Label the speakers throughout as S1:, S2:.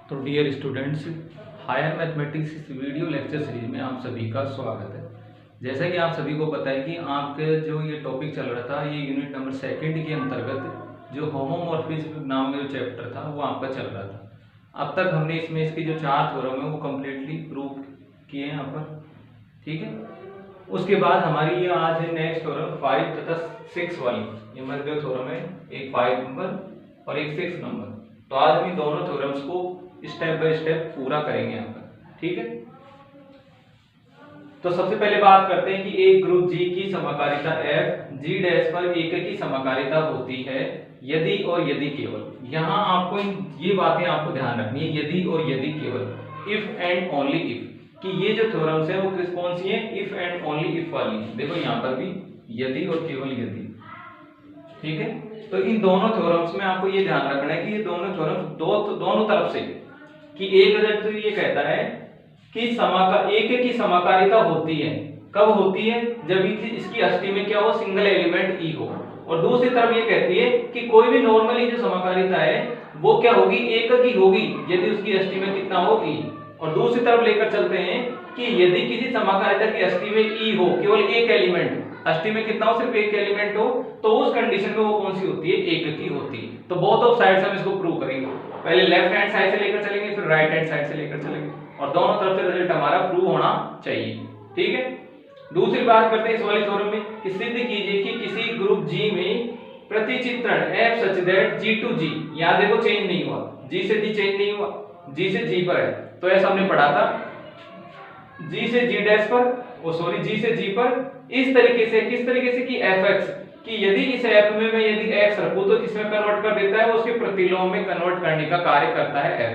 S1: तो dear students, higher mathematics इस video lecture series में आप सभी का स्वागत है। जैसा कि आप सभी को पता है कि आपके जो ये टॉपिक चल रहा था, ये यूनिट नंबर 2 के अंतर्गत जो होमोमॉर्फिज्म नाम का जो चैप्टर था वो आपका चल रहा था। अब तक हमने इसमें इसकी जो 4 थ्योरम है वो कम्प्लीटली प्रूव किए हैं यहाँ पर, ठीक है। उसके बाद हमारी ये आज है नेक्स्ट थ्योरम 5 तथा 6 वाली। ये हमारे जो थ्योरम है, एक 5 नंबर और एक 6 नंबर। तो आज हम इन दोनों थ्योरम्स को स्टेप बाय स्टेप पूरा करेंगे यहाँ पर, ठीक है। तो सबसे पहले बात करते हैं कि एक ग्रुप जी की समाकारिता f g डैश पर एक की समाकारिता होती है यदि और यदि केवल। यहाँ आपको ये बातें आपको ध्यान रखनी है, यदि और यदि केवल, इफ एंड ओनली इफ, कि ये जो थ्योरम्स है वो कौन सी है, इफ एंड ओनली इफ वाली। देखो यहाँ पर भी यदि और केवल यदि, ठीक है। तो इन दोनों थ्योरम्स में आपको ये ध्यान रखना है कि ये दोनों थ्योरम्स दोनों तरफ से, कि एक तो ये कहता है कि एक की समाकारिता होती है, कब होती है, जब इसकी अष्टी में क्या हो, सिंगल एलिमेंट ई हो। और दूसरी तरफ ये कहती है कि कोई भी नॉर्मली जो समाकारिता है वो क्या होगी, एक की होगी यदि उसकी अष्टी में कितना हो, ई। और दूसरी तरफ लेकर चलते हैं कि यदि किसी समाकारिता की अष्टी में ई हो, केवल एक एलिमेंट, अष्टी में कितना हो, सिर्फ एक एलिमेंट हो, तो उस कंडीशन में वो कौन सी होती है, एक की होती है। तो बोथ ऑफ साइड्स हम इसको प्रूव करेंगे। पहले लेफ्ट हैंड साइड से लेकर चलेंगे, फिर राइट हैंड साइड से लेकर चलेंगे, और दोनों तरफ से रिजल्ट हमारा प्रूव होना चाहिए, ठीक है। दूसरी बात करते हैं इस वाली थ्योरम में कि सिद्ध कीजिए कि किसी ग्रुप G में प्रतिचित्रण f such that G to G, यहां देखो चेंज नहीं हुआ, G से G चेंज नहीं हुआ, G से G पर है। तो ऐसा हमने पढ़ा था, G से G डैश पर, G से G पर, इस तरीके से, किस तरीके से कि fx, कि यदि इस f में मैं यदि x रखूं तो इसमें कन्वर्ट कर देता है, वो उसके प्रतिलोम में कन्वर्ट करने का कार्य करता है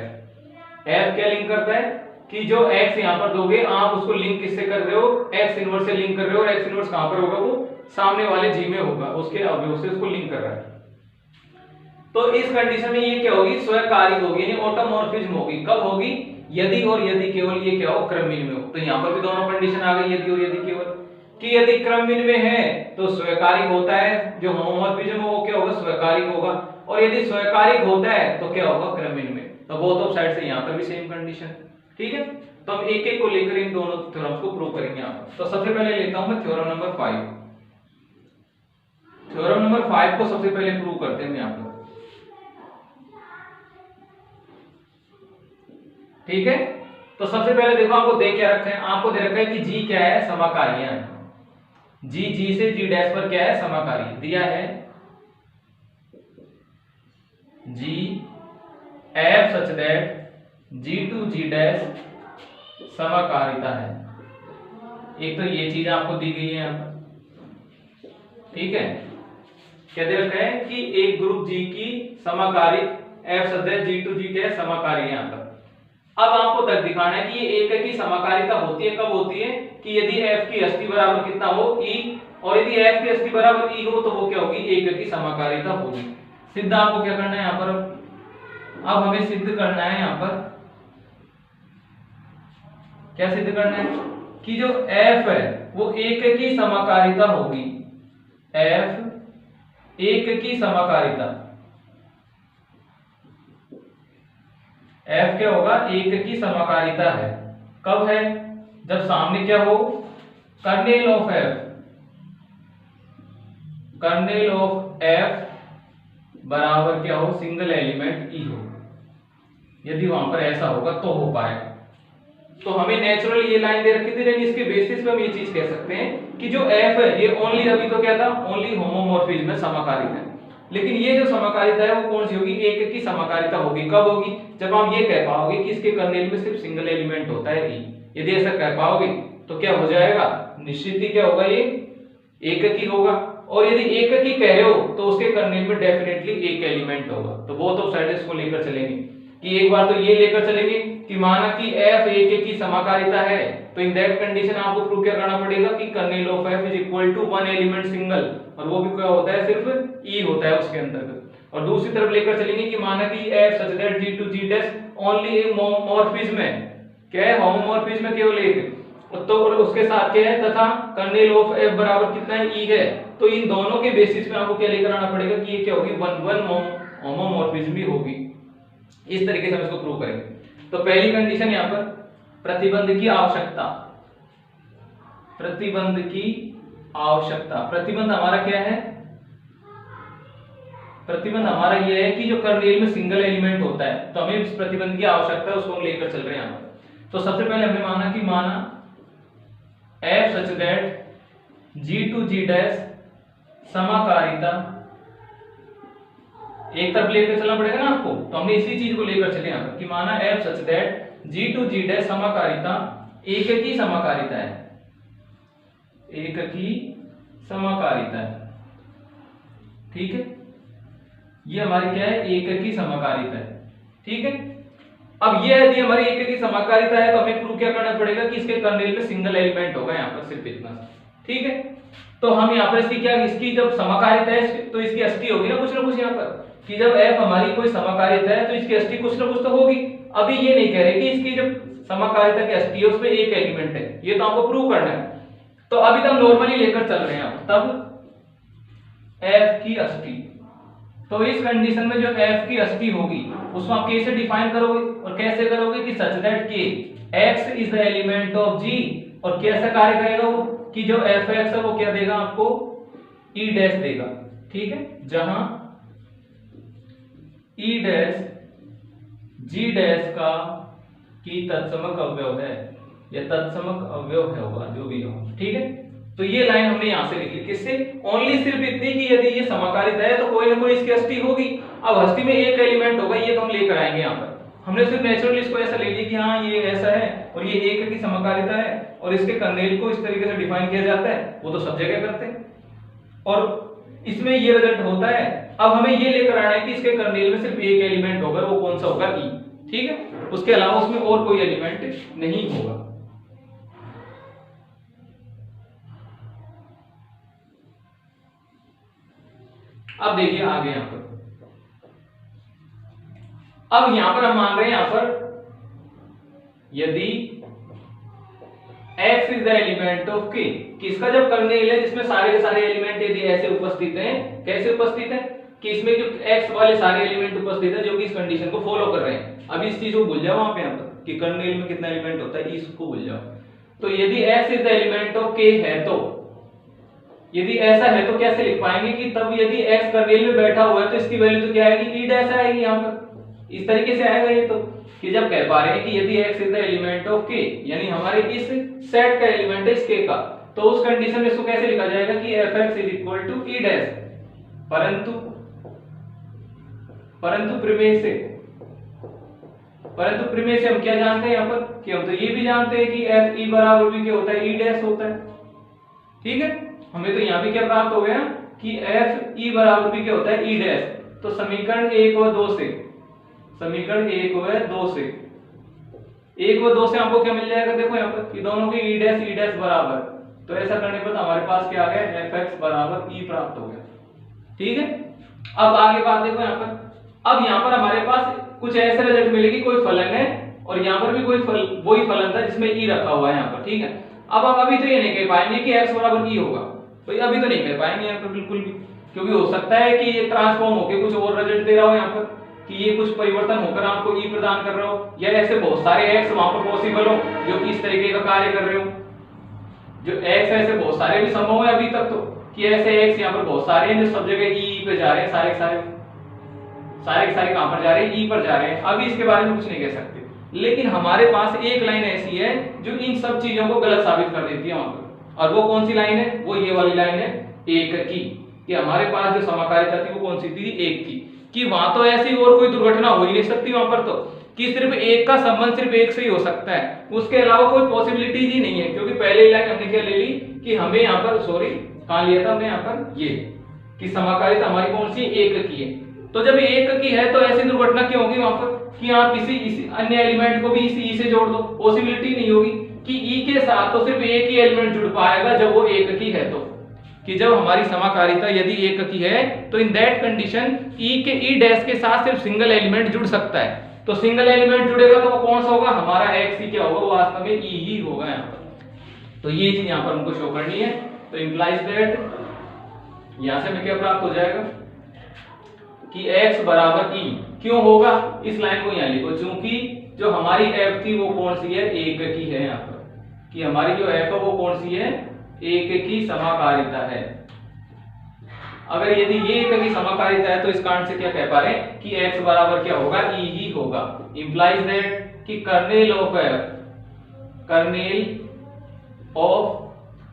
S1: f क्या लिंक करता है कि जो x यहां पर दोगे आप उसको लिंक किससे कर रहे हो, x इनवर्स से लिंक कर रहे हो। x इनवर्स कहां पर होगा, वो सामने वाले G में होगा, उसके अवयव से उसको लिंक कर रहा है। तो इस कंडीशन में ये क्या होगी, स्वकारी होगी, यानी ऑटोमॉर्फिज्म होगी। कब होगी, यदि और यदि केवल ये क्या हो, क्रमहीन में हो। तो यहां पर भी दोनों कंडीशन आ गई, यदि और यदि केवल, कि यदि क्रमहीन में है तो स्वीकार्य होता है, जो होमोमॉर्फिज्म है वो क्या होगा, स्वीकार्य होगा। और यदि स्वीकार्य होता है तो क्या होगा, क्रमहीन में। तो बोथ ऑफ साइड से यहां पर भी सेम कंडीशन, ठीक है। तो हम एक एक को लेकर इन दोनों थ्योरम्स को प्रूव करेंगे यहां पर। तो सबसे पहले लेता हूं मैं थ्योरम नंबर 5। थ्योरम नंबर 5 को सबसे पहले प्रूव करते हैं यहां पर, ठीक है। तो सबसे पहले देखो आपको दे क्या रखा है, आपको दे रखा है कि जी क्या है, समाकारी है। जी से जी डैश पर क्या है, समाकारी दिया है। G F such that G to G dash समाकारिता है। एक तो ये चीज आपको दी गई है यहां पर, ठीक है। क्या दे रखा है कि एक ग्रुप जी की समाकारी F such that G to G क्या है, समाकारी है यहां पर। अब आपको तक दिखाना है कि ये एक की समाकारिता होती है, कब होती है, कि यदि f की अष्टी बराबर कितना हो, e, और यदि f की अष्टी बराबर e हो तो वो क्या होगी, एक की समाकारिता होगी। सिद्ध आपको क्या करना है यहां पर, अब हमें सिद्ध करना है यहां पर, क्या सिद्ध करना है कि जो f है वो एक की समाकारिता होगी, f एक की समाकारिता, f क्या होगा, एक की समाकारिता है। कब है, जब सामने क्या हो, kernel of f, kernel of f बराबर क्या हो, सिंगल एलिमेंट e हो। यदि वहां पर ऐसा होगा तो हो पाए। तो हमें नेचुरल ये लाइन दे रखी थी, लेकिन इसके बेसिस पे हम ये चीज कह सकते हैं कि जो f है ये ओनली, अभी तो क्या था, ओनली होमोमॉर्फिज्म में समाकारिता है। लेकिन ये जो समाकारिता है वो कौन सी होगी, एक की समाकारिता होगी। कब होगी, जब आप ये कह पाओगे कि इसके कर्नेल में सिर्फ सिंगल एलिमेंट होता है e। यदि ऐसा कह पाओगे तो क्या हो जाएगा, निश्चित ही क्या होगा, ये एक की होगा। और यदि एक की कह रहे हो तो उसके कर्नेल में डेफिनेटली एक एलिमेंट होगा। तो बोथ ऑफ साइड्स को लेकर चलेंगे, कि एक बार तो ये लेकर चलेंगे कि माना कि f एक की समाकारिता है, तो इन दैट कंडीशन आपको प्रूव क्या करना पड़ेगा कि kernel of f is equal to one element single, और वो भी क्या होता है, सिर्फ e होता है उसके अंतर्गत। और दूसरी तरफ लेकर चलेंगे कि माना कि f such that g to g dash only एक मॉर्फिज्म है, क्या है, होमोमॉर्फिज्म है केवल एक, तो उसके साथ क्या है, तथा कर्नेल ऑफ f बराबर कितना है, e है। तो इन दोनों के बेसिस पे आपको क्या लेकर आना पड़ेगा कि ये क्या होगी, वन होमोमॉर्फिज्म भी होगी। इस तरीके से हम इसको प्रूव करेंगे। तो पहली कंडीशन यहाँ पर प्रतिबंध की आवश्यकता, प्रतिबंध की आवश्यकता। प्रतिबंध हमारा क्या है? प्रतिबंध हमारा यह है कि जो कर्नेल में सिंगल एलिमेंट होता है, तो हमें इस प्रतिबंध की आवश्यकता है, उसको हम लेकर चल रहे हैं यहाँ पर। तो सबसे पहले हमने माना f such that g to g dash समाकारिता, एक तरफ लेकर चलना पड़ेगा ना आपको, तो हमने इसी चीज को लेकर चले यहाँ पर कि माना f such that g to g dash समाकारिता एक की समाकारिता है, एक की समाकारिता है। ठीक है, ये हमारी क्या है? एक की समाकारिता है। ठीक है, अब ये यदि हमारी एक की समाकारिता है तो हमें प्रूव क्या करना पड़ेगा कि इसके कर्नेल में सिंगल एलिमेंट होगा, यहाँ पर सिर्फ इतना। ठीक है, तो हम यहाँ पर इसकी जब समाकारिता है तो इसकी अष्टी होगी ना कुछ यहाँ पर, कि जब f हमारी कोई समाकारिता है तो इसकी अष्टी कुछ ना कुछ तो होगी। अभी ये नहीं कह रहे कि इसकी जब समाकारिता की अष्टी है उसमें एक एलिमेंट है, ये तो हमको प्रूव करना है। तो अभी तो हम नॉर्मली लेकर चल रहे हैं, तब f की अष्टी, तो इस कंडीशन में जो f की अष्टी होगी उसको आप कैसे डिफाइन करोगे और कैसे करोगे कि सच दैट के x is the element of g, और कैसे कार्य करेगा वो कि जो fx है वो क्या देगा आपको? e डैश देगा। ठीक है, जहां e डैश g डैश का की तत्समक अवयव है या तत्समक अवयव है होगा, जो भी हो। ठीक है, तो ये लाइन हमने यहां से लिख ली, किससे? ओनली सिर्फ इतनी कि यदि ये समाकारिता है तो कोई ना कोई इसकी अष्टी होगी। अब अष्टी में एक एलिमेंट होगा, ये तो हम लेकर आएंगे यहाँ पर। हमने सिर्फ नेचुरली इसको ऐसा ले लिया कि हाँ ये ऐसा है और ये एक की समाकारिता है और इसके कर्नेल को इस तरीके से डिफाइन किया जाता है, वो तो सब जगह करते हैं और इसमें ये रिजल्ट होता है। अब हमें ये लेकर आना है कि इसके कर्नेल में सिर्फ एक एलिमेंट होगा, वो कौन सा होगा? ई। ठीक है, उसके अलावा उसमें और कोई एलिमेंट नहीं होगा। अब देखिए आगे यहां पर, अब यहां पर हम मान रहे हैं यहां पर यदि x is the element of k, किसका जब कर्नेल है जिसमें सारे के सारे एलिमेंट यदि ऐसे उपस्थित हैं, कैसे उपस्थित है कि इसमें जो x वाले सारे एलिमेंट उपस्थित है जो कि इस कंडीशन को फॉलो कर रहे हैं। अब इस चीज को भूल जाओ वहां पे यहां पर कि कर्नेल में कितना एलिमेंट होता है, इसको भूल जाओ। तो यदि x is the element of k है, तो यदि ऐसा है तो कैसे लिख पाएंगे कि तब यदि x कर्नेल में बैठा हुआ है तो इसकी वैल्यू तो क्या आएगी? e डैश आएगी। यहां पर इस तरीके से आएगा ये, तो कि जब कह पा रहे हैं कि यदि x is the element of k, यानी हमारे इस सेट का एलिमेंट है इस k का, तो उस कंडीशन में इसको कैसे लिखा जाएगा कि fx is equal to e dash. परंतु प्रमेय से हम क्या जानते हैं यहाँ पर कि हम तो ये भी जानते हैं कि f e बराबर भी क्या होता है? e डैश होता है। ठीक है, हमें तो यहाँ भी क्या प्राप्त हो गया कि f e बराबर भी क्या होता है? e dash. तो समीकरण 1 व 2 से, समीकरण 1 व 2 से, 1 व 2 से हमको क्या मिल जाएगा? देखो यहाँ पर कि दोनों के e डैश बराबर, तो ऐसा करने पर हमारे पास क्या आ गया? fx बराबर e प्राप्त हो गया। ठीक है, अब आगे बात देखो यहाँ पर। अब यहाँ पर हमारे पास कुछ ऐसे रिजल्ट मिलेगी, कोई फलन है और यहाँ पर भी कोई वही फलन था जिसमें e रखा हुआ है यहाँ पर। ठीक है, अब हम अभी तो ये नहीं कह पाएंगे कि x बराबर e होगा, तो अभी तो नहीं कह पाएंगे यहाँ पर बिल्कुल भी, क्योंकि हो सकता है कि ये ट्रांसफॉर्म होकर कुछ और रिजल्ट दे रहा हो यहाँ पर, कि ये कुछ परिवर्तन होकर आपको e प्रदान कर रहा हो, या ऐसे बहुत सारे x वहां पर पॉसिबल हो जो कि इस तरीके का कार्य कर रहे हो। जो x ऐसे बहुत सारे भी संभव है अभी तक, तो कि ऐसे x यहाँ पर बहुत सारे हैं जो सब जगह e पे जा रहे हैं, सारे के सारे कहां पर जा रहे हैं? e पर जा रहे हैं। अभी इसके बारे में कुछ नहीं कह सकते, लेकिन हमारे पास एक लाइन ऐसी है जो इन सब चीजों को गलत साबित कर देती है वहां पर। और वो कौन सी लाइन है? वो ये वाली लाइन है एक की, कि हमारे पास जो समाकारिता थी वो कौन सी थी? एक की, कि वहां तो ऐसी और कोई दुर्घटना हो ही नहीं सकती वहां पर, तो कि सिर्फ एक का संबंध सिर्फ एक से ही हो सकता है, उसके अलावा कोई पॉसिबिलिटी ही नहीं है। क्योंकि पहले लाइन हमने क्या ले ली कि हमें यहाँ पर, सॉरी कहां लिया था हमने यहाँ पर, ये कि समाकारिता हमारी कौन सी? एक की है। तो जब एक की है तो ऐसी दुर्घटना क्यों होगी वहां पर कि आप इसी अन्य एलिमेंट को भी इसी ई से जोड़ दो? पॉसिबिलिटी नहीं होगी कि ई के साथ तो सिर्फ एक ही एलिमेंट जुड़ पाएगा जब वो एक की है। तो कि जब हमारी समाकारिता यदि एक की है तो इन दैट कंडीशन ई के ई डैश के साथ सिर्फ सिंगल एलिमेंट जुड़ सकता है। तो सिंगल एलिमेंट जुड़ेगा तो वो कौन सा होगा? हमारा एक्स ही क्या होगा? वो वास्तव में ई ही होगा यहाँ पर। तो ये चीज यहाँ पर हमको शो करनी है। तो इंप्लाइज दैट यहां से हमें क्या प्राप्त हो जाएगा? कि x बराबर e क्यों होगा, इस लाइन को यहाँ लिखो, चूंकि जो हमारी f थी वो कौन सी है, एक की है यहाँ पर, कि हमारी जो f है वो कौन सी है, एक की समाकारिता है। अगर यदि ये एक की समाकारिता है तो इस कारण से क्या कह पा रहे हैं कि x बराबर क्या होगा, e ही होगा। इंप्लाइज दैट कि kernel of f, kernel of,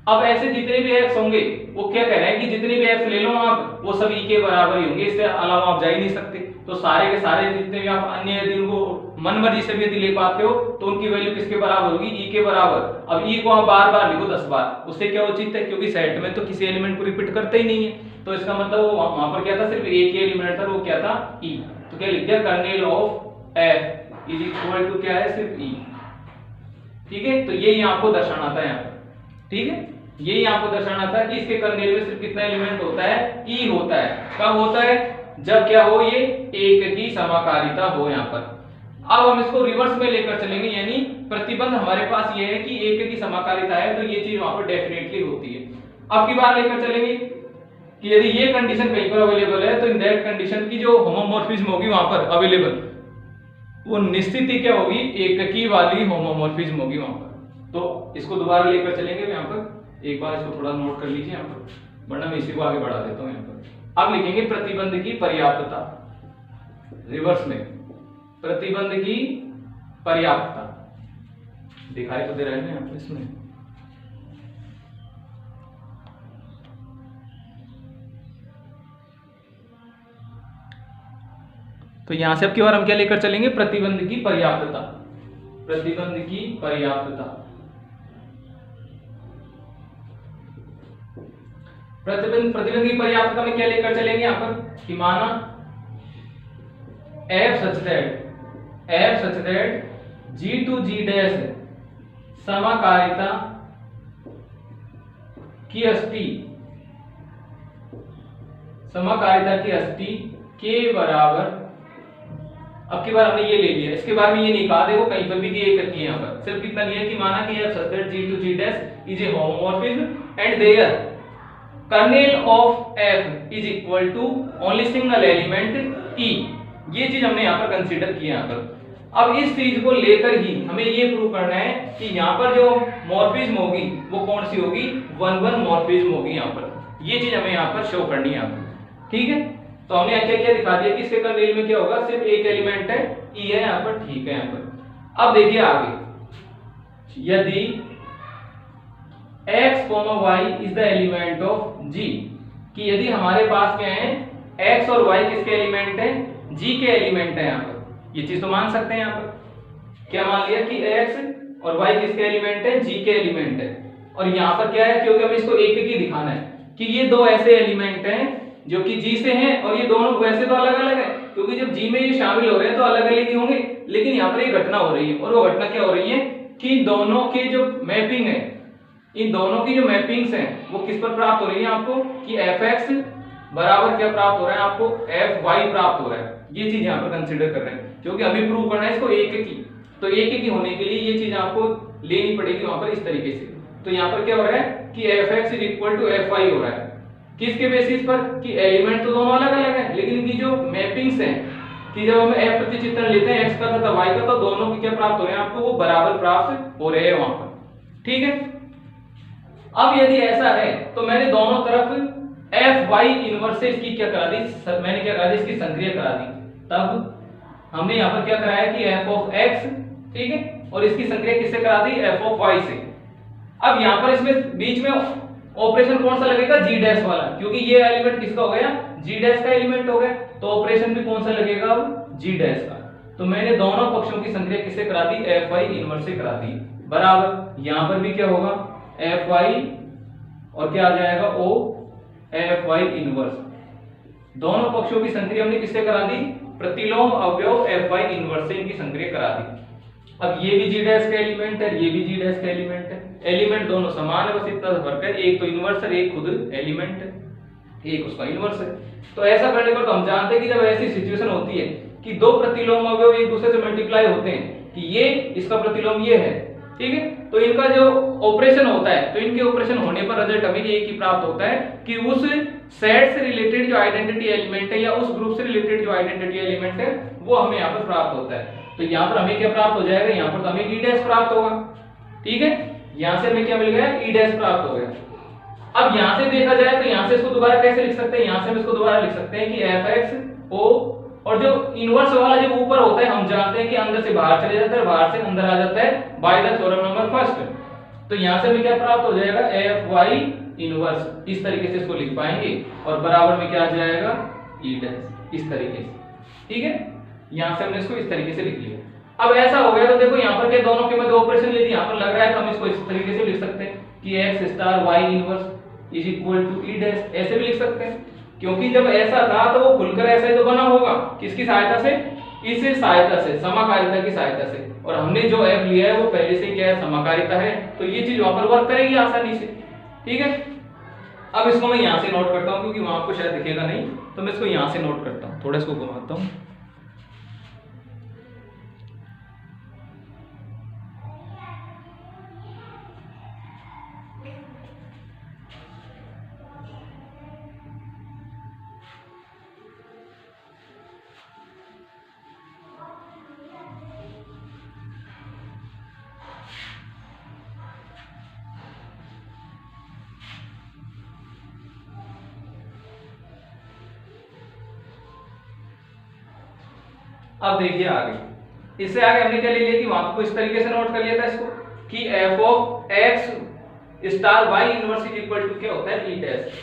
S1: अब ऐसे जितने भी x होंगे वो क्या कह रहे हैं कि जितने भी x ले लो आप वो सब e के बराबर ही होंगे, इससे अलावा आप जा ही नहीं सकते। तो सारे के सारे जितने भी आप अन्य यदि उनको मन मर्जी से भी यदि ले पाते हो तो उनकी वैल्यू किसके बराबर होगी, e के बराबर। अब e को आप बार बार लिखो 10 बार, उससे क्या उचित है, क्योंकि सेट में तो किसी एलिमेंट को रिपीट करते ही नहीं है, तो इसका मतलब वो वहां पर क्या था, सिर्फ एक ही एलिमेंट था, वो क्या था, e। तो क्या लिख दिया, kernel of f is equal to क्या है, सिर्फ e। ठीक है, तो यही आपको दर्शाना था यहाँ पर। ठीक है, यही आपको दर्शाना था कि इसके कर्नेल में सिर्फ कितना एलिमेंट होता है, e होता है। कब होता है, जब क्या हो, ये एक की समाकारिता हो यहाँ पर। अब हम इसको रिवर्स में लेकर चलेंगे, यानी प्रतिबंध हमारे पास ये है कि एक की समाकारिता है तो ये चीज वहां पर डेफिनेटली होती है। अब की बार लेकर चलेंगे कि यदि ये कंडीशन कहीं पर अवेलेबल है तो इन दैट कंडीशन की जो होमोमॉर्फिज्म होगी वहां पर अवेलेबल, वो निश्चित ही क्या होगी, एक की वाली होमोमॉर्फिज्म होगी वहां पर। तो इसको दोबारा लेकर चलेंगे यहाँ पर, एक बार इसको थोड़ा नोट कर लीजिए यहाँ पर, वरना मैं इसी को आगे बढ़ा देता हूँ यहाँ पर। अब लिखेंगे प्रतिबंध की पर्याप्तता, रिवर्स में प्रतिबंध की पर्याप्तता, दिखाई तो दे रहा है ना यहाँ पर इसमें। तो यहां से अब की बार हम क्या लेकर चलेंगे, प्रतिबंध की पर्याप्तता, प्रतिबंध की पर्याप्तता। प्रतिबंध की पर्याप्तता में क्या लेकर चलेंगे यहाँ पर कि माना f such that g to g dash समाकारिता की अष्टी, समाकारिता की अष्टी के बराबर। अब की बार हमने ये ले लिया, इसके बारे में ये नहीं कहा, देखो कहीं पर भी ये एक है, यहाँ पर सिर्फ कितना लिया कि माना कि f such that g to g dash is a homomorphism and their kernel of f is equal to only single element e। ये चीज हमने यहाँ पर कंसीडर किया यहाँ पर। अब इस चीज को लेकर ही हमें ये प्रूव करना है कि यहाँ पर जो मॉर्फिज्म होगी वो कौन सी होगी, 1-1 मॉर्फिज्म होगी यहाँ पर। ये चीज हमें यहाँ पर शो करनी है यहाँ पर। ठीक है, तो हमने क्या क्या दिखा दिया कि इसके कर्नेल में क्या होगा, सिर्फ एक एलिमेंट है, e है यहाँ पर। ठीक है, यहाँ पर अब देखिए आगे, यदि x, y is the element of g, कि यदि हमारे पास क्या है, x और y किसके एलिमेंट है, g के एलिमेंट है यहाँ पर। ये चीज तो मान सकते हैं यहाँ पर, क्या मान लिया कि x और y किसके एलिमेंट है, g के एलिमेंट है। और यहाँ पर क्या है, क्योंकि हमें इसको एक की दिखाना है कि ये दो ऐसे एलिमेंट हैं जो कि g से हैं, और ये दोनों वैसे तो अलग अलग है, क्योंकि जब g में ये शामिल हो रहे हैं तो अलग अलग ही होंगे, लेकिन यहाँ पर एक घटना हो रही है, और वो घटना क्या हो रही है कि दोनों की जो मैपिंग है, इन दोनों की जो मैपिंग्स हैं वो किस पर प्राप्त हो रही है आपको, कि fx बराबर क्या प्राप्त हो रहा है आपको, fy प्राप्त हो रहा है। ये चीज यहाँ पर कंसीडर कर रहे हैं, क्योंकि अभी प्रूव करना है इसको एक की, तो एक की होने के लिए ये चीज आपको लेनी पड़ेगी वहां पर इस तरीके से। तो यहाँ पर क्या हो रहा है कि fx is equal to fy हो रहा है, किसके बेसिस पर, कि एलिमेंट तो दोनों अलग अलग है, लेकिन इनकी जो मैपिंग्स हैं, कि जब हम f प्रतिचित्रण लेते हैं x का तथा y का, तो दोनों की क्या प्राप्त हो रहे हैं आपको, वो बराबर प्राप्त हो रहे हैं वहां पर। ठीक है, अब यदि ऐसा है तो मैंने दोनों तरफ fy इनवर्स से इसकी क्या करा दी, मैंने क्या करा दी, इसकी संक्रिया करा दी। तब हमने यहाँ पर क्या कराया कि f of x, ठीक है, और इसकी संक्रिया किससे करा दी, f of y से। अब यहाँ पर इसमें बीच में ऑपरेशन कौन सा लगेगा, g डैश वाला, क्योंकि ये एलिमेंट किसका हो गया, g डैश का एलिमेंट हो गया, तो ऑपरेशन भी कौन सा लगेगा अब, g डैश का। तो मैंने दोनों पक्षों की संक्रिया किससे करा दी, fy इनवर्स से करा दी, बराबर। यहाँ पर भी क्या होगा, fy और क्या आ जाएगा, o fy इनवर्स। दोनों पक्षों की संक्रिया हमने किससे करा दी, प्रतिलोम अवयव fy इनवर्स से इनकी संक्रिया करा दी। अब ये भी g डैश का एलिमेंट है, ये भी g डैश का एलिमेंट है, एलिमेंट दोनों समान है, बस इतना फर्क है, एक तो इनवर्स है, एक खुद एलिमेंट है, एक उसका इनवर्स है। तो ऐसा करने पर तो हम जानते हैं कि जब ऐसी सिचुएशन होती है कि दो प्रतिलोम अवयव एक दूसरे से मल्टीप्लाई होते हैं, कि ये इसका प्रतिलोम ये है, ठीक है, तो इनका जो ऑपरेशन होता है, तो इनके ऑपरेशन होने पर रिजल्ट हमें एक ही प्राप्त होता है कि उस सेट से रिलेटेड जो आइडेंटिटी एलिमेंट है या उस ग्रुप से रिलेटेड जो आइडेंटिटी एलिमेंट है वो हमें यहाँ पर प्राप्त होता है। तो यहाँ पर हमें क्या प्राप्त हो जाएगा, यहाँ पर तो हमें ई डैश प्राप्त होगा, ठीक है, यहाँ से हमें क्या मिल गया, ई डैश प्राप्त हो गया। अब यहाँ से देखा जाए तो यहाँ से इसको दोबारा कैसे लिख सकते हैं, यहाँ से हम इसको दोबारा लिख सकते हैं कि एफ एक्स ओ, और जो इनवर्स वाला जब ऊपर होता है हम जानते हैं कि अंदर से बाहर चले जाता है, बाहर से अंदर आ जाता है by the theorem number first. तो यहाँ से हमें क्या प्राप्त हो जाएगा, एफ वाई इनवर्स, इस तरीके से इसको लिख पाएंगे, और बराबर में क्या आ जाएगा, ई डैश, इस तरीके से, ठीक है। यहाँ से हमने इसको इस तरीके से लिख लिया। अब ऐसा हो गया तो देखो यहाँ पर के दोनों के मध्य ऑपरेशन यदि यहाँ पर लग रहा है तो हम इसको इस तरीके से लिख सकते हैं कि x star Y inverse is equal to e dash, ऐसे भी लिख सकते हैं, क्योंकि जब ऐसा था तो वो खुलकर ऐसा ही तो बना होगा, किसकी सहायता से, इस सहायता से, समाकारिता की सहायता से, और हमने जो एफ लिया है वो पहले से क्या है, समाकारिता है, तो ये चीज वहां पर वर्क करेगी आसानी से, ठीक है। अब इसको मैं यहाँ से नोट करता हूँ क्योंकि वहां आपको शायद दिखेगा नहीं, तो मैं इसको यहाँ से नोट करता हूँ, थोड़ा इसको घुमाता हूँ। अब देखिए आगे, इससे आगे हमने क्या ले लिया कि वहां को इस तरीके से नोट कर लिया था इसको कि f of x star Y inverse is equal to क्या होता है, ई डैश।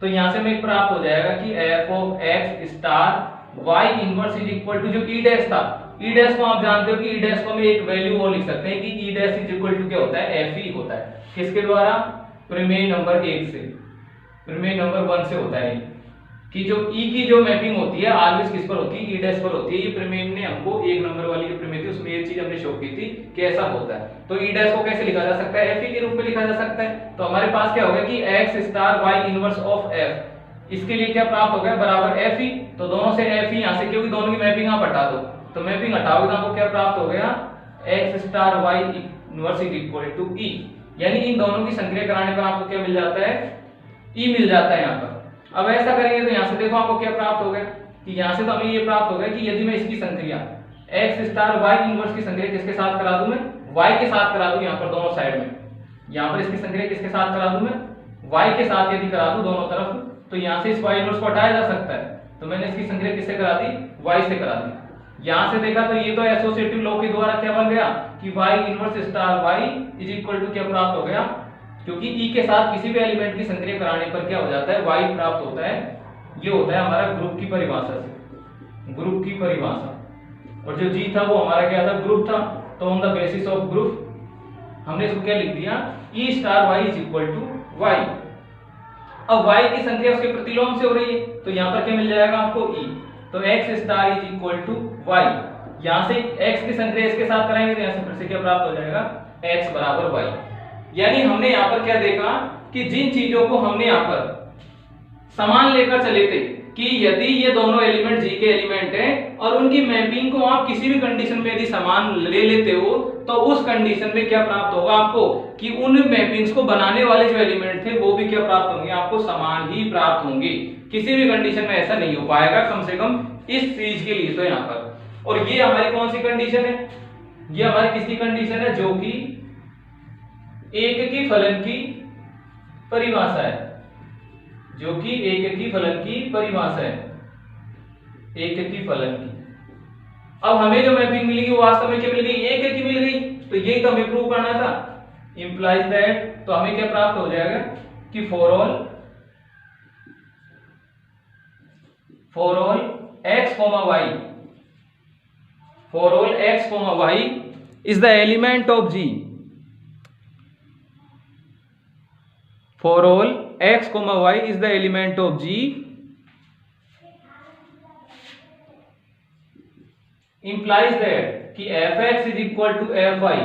S1: तो यहां से हमें प्राप्त हो जाएगा कि f of x star Y inverse is equal to जो ई डैश था, ई डैश को आप जानते हो कि ई डैश को हम एक वैल्यू वो लिख सकते हैं कि e dash is equal to क्या होता है, एफ ई होता है, किसके द्वारा, प्रमेय नंबर 1 से, प्रमेय नंबर 1 से होता है कि जो ई की जो मैपिंग होती है ऑलवेज किस पर होती है, ई डैश पर होती है। ये प्रमेय ने हमको 1 नंबर वाली जो प्रमेय थी उसमें ये चीज हमने शो की थी कि ऐसा होता है। तो ई डैश को कैसे लिखा जा सकता है, एफ ई के रूप में लिखा जा सकता है। तो हमारे पास क्या होगा कि x star Y inverse of f, इसके लिए क्या प्राप्त हो गया, बराबर एफ ई। तो दोनों से एफ ई यहाँ से, क्योंकि दोनों की मैपिंग आप हटा दो, तो मैपिंग हटाओगे तो आपको क्या प्राप्त हो गया, X star Y inverse is equal to E, यानी इन दोनों की संक्रिया कराने पर आपको क्या मिल जाता है, ई मिल जाता है यहाँ पर। अब ऐसा करेंगे तो यहाँ से देखो आपको क्या प्राप्त हो गया कि यहाँ से तो हमें ये प्राप्त हो गया कि यदि मैं इसकी संक्रिया एक्स स्टार वाई इनवर्स की संक्रिया किसके साथ करा दूं, मैं वाई के साथ करा दूं, यहाँ पर दोनों साइड में, यहाँ पर इसकी संक्रिया किसके साथ करा दूं, मैं वाई के साथ यदि करा दूं दोनों तरफ, तो यहाँ से इस वाई इनवर्स को हटाया जा सकता है। तो मैंने इसकी संक्रिया किससे करा दी, वाई से करा दी। यहाँ से देखा तो ये तो एसोसिएटिव लॉ के द्वारा क्या बन गया कि y inverse star Y is equal to क्या प्राप्त हो गया, क्योंकि ई के साथ किसी भी एलिमेंट की संक्रिया कराने पर क्या हो जाता है, वाई प्राप्त होता है। ये होता है हमारा ग्रुप की परिभाषा से, ग्रुप की परिभाषा। और जो जी था वो हमारा क्या था, ग्रुप था। तो on the basis of group हमने इसको क्या लिख दिया, E star Y is equal to Y. अब वाई की संक्रिया उसके प्रतिलोम से हो रही है, तो यहाँ पर क्या मिल जाएगा आपको, ई। तो x star is equal to y, यहाँ से एक्स की संक्रिया इसके साथ कराएंगे तो यहाँ से फिर से क्या प्राप्त हो जाएगा, एक्स बराबर वाई। यानी हमने यहाँ पर क्या देखा कि जिन चीजों को हमने यहाँ पर समान लेकर चले थे कि यदि ये दोनों एलिमेंट जी के एलिमेंट हैं और उनकी मैपिंग को आप किसी भी कंडीशन में यदि समान ले लेते हो, तो उस कंडीशन में क्या प्राप्त होगा आपको कि उन मैपिंग्स को बनाने वाले जो एलिमेंट थे वो भी क्या प्राप्त होंगे, आपको समान ही प्राप्त होंगे। किसी भी कंडीशन में ऐसा नहीं हो पाएगा, कम से कम इस चीज के लिए तो यहाँ पर। और ये हमारी कौन सी कंडीशन है, ये हमारी किसकी कंडीशन है, जो कि एक की फलन की परिभाषा है, जो कि एक की फलन की परिभाषा है, एक की फलन की। अब हमें जो मैपिंग मिलेगी वो वास्तव में क्या मिल गई, एक की मिल गई। तो यही तो हमें प्रूव करना था, इंप्लाइज दैट। तो हमें क्या प्राप्त हो जाएगा कि for all x, y, for all x, y is the element of G. For all x, y is the element of G, implies that कि fx is equal to fy,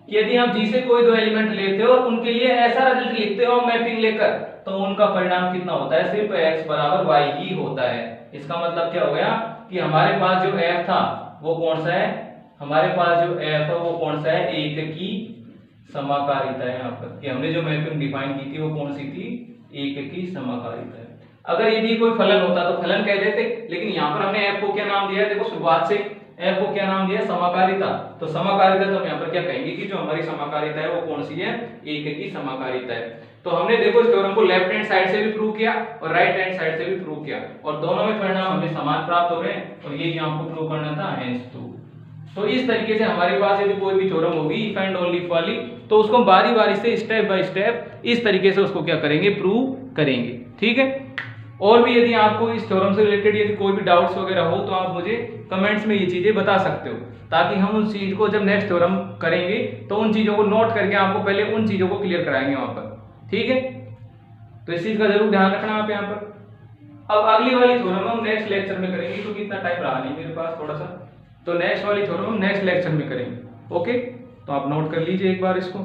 S1: कि यदि हम G से कोई दो एलिमेंट लेते हो और उनके लिए ऐसा रिजल्ट लिखते हो मैपिंग लेकर, तो उनका परिणाम कितना होता है, सिर्फ x बराबर y ही होता है। इसका मतलब क्या हो गया कि हमारे पास जो f था वो कौन सा है, हमारे पास जो f है वो कौन सा है, एक की समाकारिता है। यहाँ पर कि हमने जो मैपिंग डिफाइन की थी वो कौन सी थी, एक की समाकारिता है। अगर यदि कोई फलन होता तो फलन कह देते, लेकिन यहाँ पर हमने f को क्या नाम दिया है, देखो शुरुआत से f को क्या नाम दिया है, समाकारिता। तो समाकारिता तो हम यहाँ पर क्या कहेंगे कि जो हमारी समाकारिता है वो कौन सी है, एक की समाकारिता है। तो हमने देखो इस थ्योरम को लेफ्ट हैंड साइड से भी प्रूव किया और राइट हैंड साइड से भी प्रूव किया, और दोनों में परिणाम हमें समान प्राप्त हो रहे हैं, और ये आपको प्रूव करना था, हेंस प्रूव। तो इस तरीके से हमारे पास यदि कोई भी थ्योरम होगी इफ एंड ओनली इफ वाली, तो उसको हम बारी बारी से स्टेप बाय स्टेप इस तरीके से उसको क्या करेंगे, प्रूव करेंगे। ठीक है। और भी यदि आपको इस थ्योरम से रिलेटेड यदि कोई भी डाउट्स वगैरह हो तो आप मुझे कमेंट्स में ये चीजें बता सकते हो, ताकि हम उस चीज को जब नेक्स्ट थ्योरम करेंगे तो उन चीजों को नोट करके आपको पहले उन चीजों को क्लियर कराएंगे वहां पर। ठीक है। तो इस चीज का जरूर ध्यान रखना आप यहाँ पर। अब अगली वाली थ्योरम हम नेक्स्ट लेक्चर में करेंगे, क्योंकि इतना टाइम रहा नहीं मेरे पास थोड़ा सा। तो नेक्स्ट वाली थ्योरम हम नेक्स्ट लेक्चर में करेंगे। ओके, तो आप नोट कर लीजिए एक बार इसको।